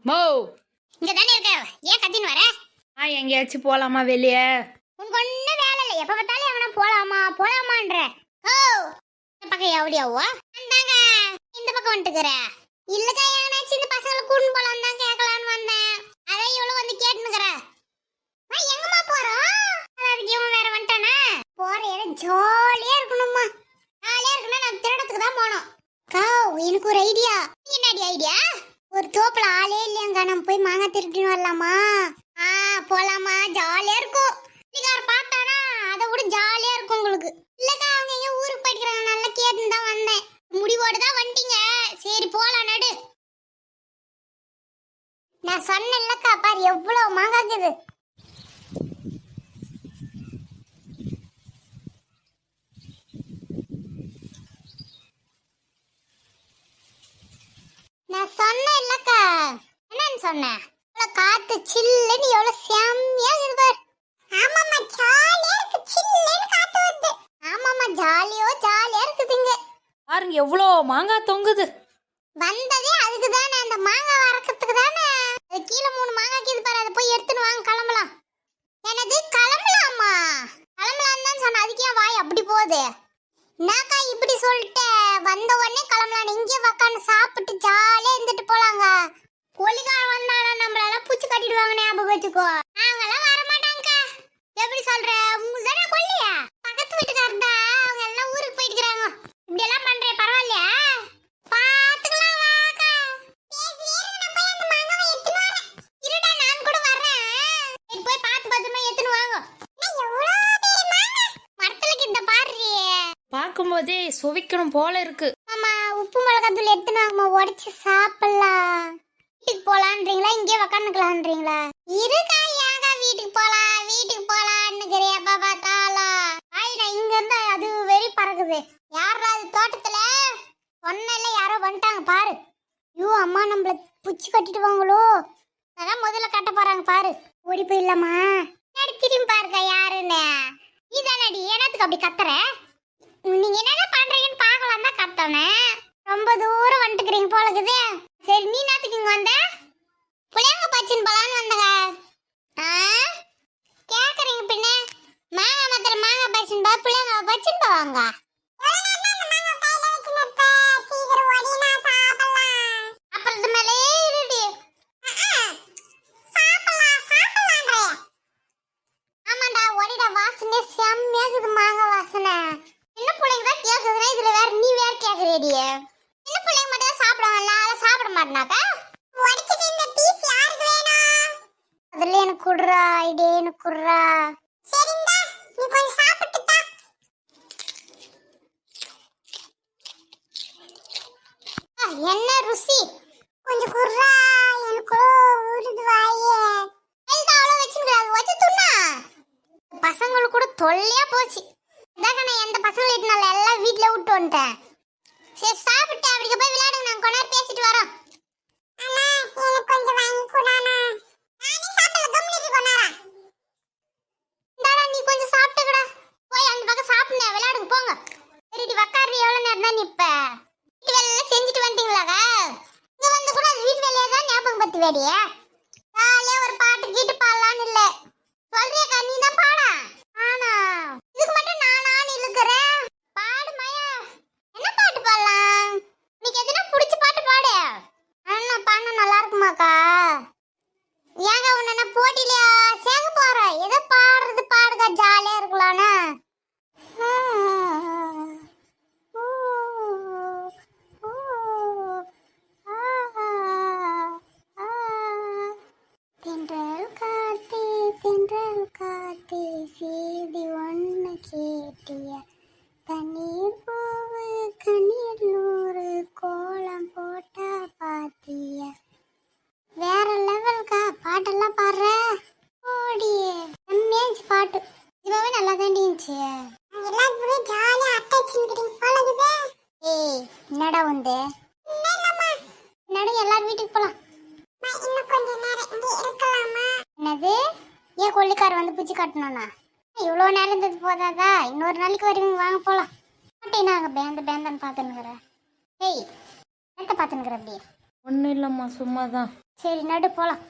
மோ இங்க தானே இருக்க, ஏன் கத்தின்னு வர? எங்கேயாச்சும் போலாமா வெளியே? உனக்கு ஒன்னும் வேலை இல்லை, எப்ப பார்த்தாலும் எவனா போலாமா போலாமான்ற. ஓ இந்த பக்கம் எவடியாவோ அந்தாங்க இந்த பக்கம் வந்துட்டுக்கிற. இல்லக்கா எவனாச்சும் இந்த பசங்களை கூட்டு போலாம் தான் கேட்கலான்னு வந்தேன். அதை இவ்வளவு வந்து கேட்டுனுக்குற. எங்கம்மா போறோம்? அதுக்கு இவன் வேற வந்துட்டானா? போற இடம் ஜாலியா இருக்கணும்மா. ஜாலியா இருக்கணும், நம்ம திருடத்துக்கு தான் போனோம். எனக்கு ஒரு ஐடியா. என்னடி ஐடியா? ஒரு தோப்புல ஆளே இல்லையாங்க, நம்ம போய் மாங்காய் திருட்டின்னு வரலாமா? போலாமா? ஜாலியா இருக்கும். பார்த்தானா அதை விட ஜாலியா இருக்கும் உங்களுக்கு. இல்லக்கா அவங்க எங்க ஊருக்கு போயிட்டு நல்லா கேட்டுன்னு தான் வந்தேன். முடிவோடு தான் வந்துட்டீங்க, சரி போலாம் நடு. நான் சொன்னேன்லக்கா, பாரு எவ்வளவு மாங்காக்குது. நான் சொன்னேன் இல்லக்கா. என்னன்னு சொன்னேன்? காத்து சில்லுன்னு எவ்வளவு செம்மையா இருக்கு. ஆமாமா ஜாலியா இருக்கு, சில்லுன்னு காத்து வருது. ஆமாமா ஜாலியா இருக்குதுங்க. பாருங்க எவ்வளோ மாங்காய் தொங்குது. வந்ததே அதுக்கு தானே, அந்த மாங்காய் வறக்கிறதுக்கு தானே. அது கீழே 3 மாங்காய் கீது பாரு, அதை போய் எடுத்துன்னு வாங்க, கிளம்பலாம். எனது கிளம்பலாமா? கிளம்பலாம் தான் சொன்ன, அதுக்கு ஏன் வாய் அப்படி போகுது? என்னக்கா இப்படி சொல்லிட்டு வந்த உடனே கிளம்பலாம்? இங்கே உக்காந்து சாப்பிட்டு ஜாலியா இருந்துட்டு போலாங்க. கொலிகாரம் வந்தானா நம்மளால பூச்சி கட்டிடுவாங்க, ஞாபகம் வச்சுக்கோ. நாங்கெல்லாம் வரமாட்டாங்கக்கா. எப்படி சொல்ற? உங்களுக்கு தானே கொல்லியா? பக்கத்து வீட்டுக்காரர் தான், அவங்க எல்லாம் ஊருக்கு போயிட்டு இருக்காங்க. இப்படி எல்லாம் பண்றே பரவாயில்லையா? பாத்துக்கலாம் வாக்கா. இருடா நான் கூட வர்றேன். போய் பார்த்து பத்திரமா எடுத்துன்னு வாங்க. மரத்துல கிட்ட பாரு, பார்க்கும்போதே சுவைக்கணும் போல இருக்கு. ஆமா உப்பு மிளகாத்தூள் எடுத்துன்னு வாங்கம்மா, உடைச்சு சாப்பிடலாம். வீட்டுக்கு போலான்றீங்களா இங்கே உக்காந்துக்கலான்றீங்களா? இருக்கா ஏங்க வீட்டுக்கு போலான்னு எப்ப பார்த்தாலும் நான் இங்க இருந்தா அது வெறி பறக்குது. யாரா அது தோட்டத்துல? சொன்னல யாரோ வந்துட்டாங்க பாரு. ஐயோ அம்மா நம்மள புச்சி கட்டிட்டு வாங்களோ. அதான் முதல்ல கட்ட போறாங்க பாரு. ஓடி போயிடலாமா? திரும்பி பாருக்கா யாருன்னு. நீதானடி என்னத்துக்கு அப்படி கத்துற? நீங்க என்னதான் பண்றீங்கன்னு பாக்கலாம் தான் கத்தனே. ரொம்ப தூரம் வந்துட்டுக்கிறீங்க போலக்குது. சரி நீ நாத்துக்கு இங்க வந்த? புளியங்க பச்சின்னு போலான்னு வந்தங்க. கேக்குறீங்க பின்ன மாங்காய் மாத்திர மாங்காய் பச்சின்னு பா, புளியங்க பச்சின்னு போவாங்க. அப்புறத்து மேலே இருடி. ஆமாண்டா ஒடிடா, வாசனை செம்மையாக்குது மாங்காய் வாசனை. என்ன பிள்ளைங்க தான் கேக்குதுன்னா இதுல வேற நீ வேற கேக்குறேடிய. என்ன பிள்ளைங்க மட்டும் சாப்பிடுவாங்கல்ல, அதை சாப்பிட மாட்டேனாக்கா? உடைச்சிட்டு இந்த பீஸ் யாருக்கு வேணும்? அதுல எனக்கு குடுறா, ஐடியா எனக்கு குடுறா. சரிடா நீ கொஞ்சம் சாப்பிட்டு தா. என்ன ருசி, கொஞ்சம் குடுறா, எனக்கு ஊறுது வாயே. கையில அவ்வளவு வச்சுக்கிறாங்க, வச்சு துண்ணா. பசங்களுக்கு கூட தொல்லையா போச்சு. இதாங்க நான் எந்த பசங்களை இட்டுனால எல்லாம் வீட்டுல விட்டு வந்துட்டேன். சரி சாப்பிட்டு அப்படிக்கு போய் விளையாடுங்க, நாங்க கொஞ்ச நேரம் பேசிட்டு வரோம். அண்ணா எனக்கு கொஞ்சம் வாங்கி குடானா. நானே சாப்பிடல, கம்மிட்டு கொனாரா. இந்தாடா நீ கொஞ்சம் சாப்பிட்டுக்கடா. போய் அந்த பக்கம் சாப்பிடுங்க, விளையாடுங்க போங்க. சரிடி வக்காரி, எவ்வளவு நேரம் தான் நிப்ப? வீட்டு வேலையெல்லாம் செஞ்சுட்டு வந்துட்டீங்களாக்கா? இங்க வந்து கூட அது வீட்டு வேலையை தான் ஞாபகம் பத்தி வேடிய. ஜாலியா ஒரு பாட்டு கீட்டு பாடலான்னு இல்ல. சொல்றியாக்கா நீ தான் பாடா? ஆனா இதுக்கு மட்டும் நானான்னு இழுக்கிறேன். பாடு மாயா, என்ன பாட்டு பாடலாம்? உனக்கு எதுனா பிடிச்ச பாட்டு பாடு. அண்ணா பாடினா நல்லா இருக்குமாக்கா? ஏங்க உன்ன போட்டிலையா சேர்க்க போறேன், எதை பாடுறது பாடுக்கா, ஜாலியா இருக்கலான்னு. தென்றல் காத்தே செய்தி ஒன்று கேட்டிய, தண்ணீர் பூவு கண்ணீர் நூறு கோலம் போட்டா பாத்திய. வேற லெவல்கா, பாட்டெல்லாம் பாடுற ஓடியே செம்மையாச்சு பாட்டு. இதுவே நல்லா தான் இருந்துச்சு. எல்லாரும் ஜாலியா அட்டாச்சிங் போலகுதே. ஏய் என்னடா வந்து என்னடா எல்லாரும் வீட்டுக்கு போலாம். இன்னும் கொஞ்ச நேரம் இங்கே இருக்கலாமா? என்னது ஏன் கொள்ளிக்கார வந்து பூச்சி காட்டணும்னா? இவ்வளோ நேரம் இருந்தது போதாதா? இன்னொரு நாளைக்கு வருவீங்க, வாங்க போலாம். நாங்க பேந்தான்னு பார்த்துன்னுக்குறேன். ஏய் என்னத்த பார்த்துன்னுக்குற? அப்படி ஒன்றும் இல்லைம்மா, சும்மா தான். சரி நடு போலாம்